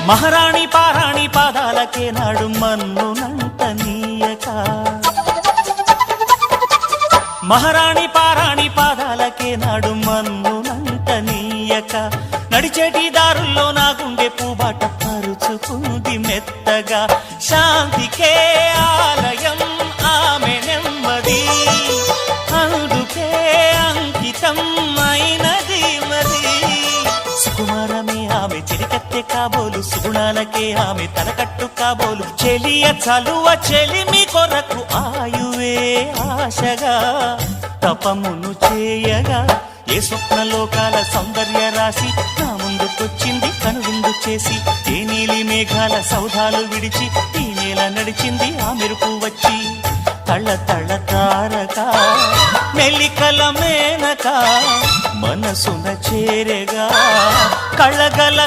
మహారాణి పారాణి పాదాలకే నాడు మన్నునంట నీయక, మహారాణి పారాణి పాదాలకే నాడు మన్నునంట నీయక, నడిచేటి దారుల్లో నా గుండె పూబాట పరుచుకుంది మెత్తగా, శాంతికే ఆలయం ఆమె నెమ్మది, అందుకే అంకితం అయినది మది. సుకుమారమే ఆమె చెలికత్తె కాబోలు, సుగుణాలకే ఆమె తలకట్టు కాబోలు, చెలియ చలువ చెలిమి కొరకు ఆయువే ఆశగా తపమును చేయగా, ఏ స్వప్నలోకాల సౌందర్య రాశి నా ముందుకొచ్చింది కనువిందు చేసి, ఏ నీలి మేఘాల సౌధాలు విడిచి ఈ నేల నడిచింది ఆ మెరుపు వచ్చి, తళ తళ తారక మెలికల మేనక మనసున చేరగా కళగల